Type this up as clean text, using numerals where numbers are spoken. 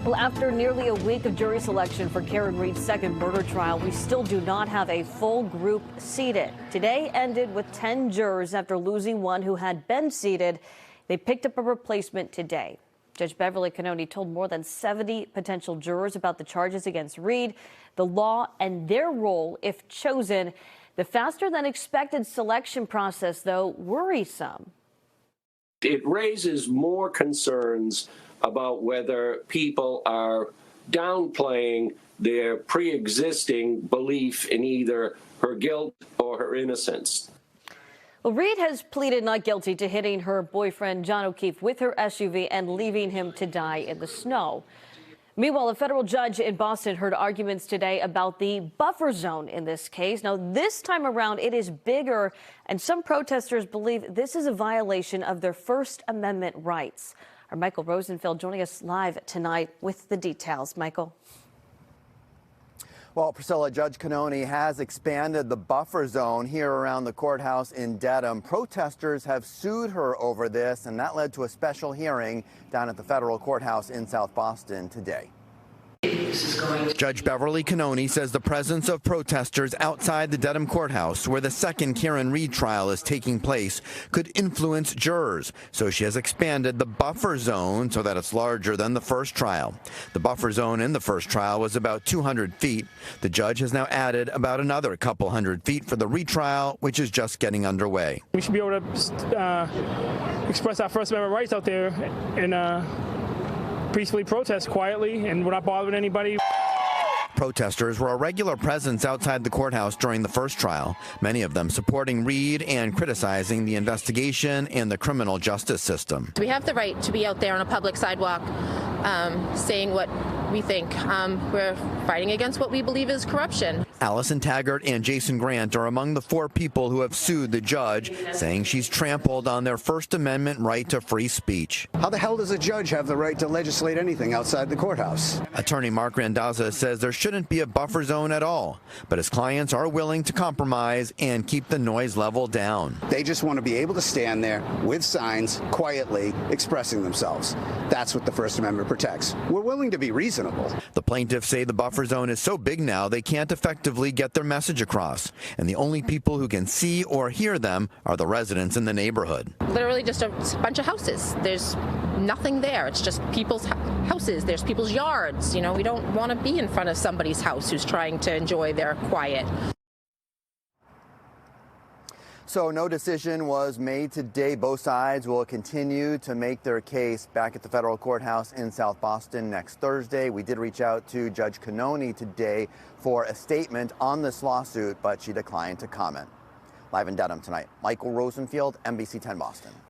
Well, after nearly a week of jury selection for Karen Reed's second murder trial, we still do not have a full group seated. Today ended with 10 jurors after losing one who had been seated. They picked up a replacement today. Judge Beverly Cannoni told more than 70 potential jurors about the charges against Reed, the law, and their role if chosen. The faster than expected selection process, though, worrisome. It raises more concerns about whether people are downplaying their pre-existing belief in either her guilt or her innocence. Well, Reed has pleaded not guilty to hitting her boyfriend, John O'Keefe, with her SUV and leaving him to die in the snow. Meanwhile, a federal judge in Boston heard arguments today about the buffer zone in this case. Now, this time around, it is bigger, and some protesters believe this is a violation of their First Amendment rights. Our Michael Rosenfeld joining us live tonight with the details. Michael. Well, Priscilla, Judge Cannoni has expanded the buffer zone here around the courthouse in Dedham. Protesters have sued her over this, and that led to a special hearing down at the federal courthouse in South Boston today. Judge Beverly Cannoni says the presence of protesters outside the Dedham courthouse, where the second Karen Reed trial is taking place, could influence jurors. So she has expanded the buffer zone so that it's larger than the first trial. The buffer zone in the first trial was about 200 feet. The judge has now added about another couple hundred feet for the retrial, which is just getting underway. We should be able to express our First Amendment rights out there and peacefully protest quietly, and we're not bothering anybody. Protesters were a regular presence outside the courthouse during the first trial, many of them supporting Reed and criticizing the investigation and the criminal justice system. We have the right to be out there on a public sidewalk saying what we think. We're fighting against what we believe is corruption. Allison Taggart and Jason Grant are among the 4 people who have sued the judge, saying she's trampled on their First Amendment right to free speech. How the hell does a judge have the right to legislate anything outside the courthouse? Attorney Mark Randazza says there shouldn't be a buffer zone at all, but his clients are willing to compromise and keep the noise level down. They just want to be able to stand there with signs, quietly expressing themselves. That's what the First Amendment protects. We're willing to be reasonable. The plaintiffs say the buffer zone is so big now they can't effectively get their message across, and the only people who can see or hear them are the residents in the neighborhood. Literally just a bunch of houses. There's nothing there. It's just people's houses. There's people's yards. You know, we don't want to be in front of somebody's house who's trying to enjoy their quiet. So no decision was made today. Both sides will continue to make their case back at the federal courthouse in South Boston next Thursday. We did reach out to Judge Cannoni today for a statement on this lawsuit, but she declined to comment. Live in Dedham tonight, Michael Rosenfeld, NBC 10 Boston.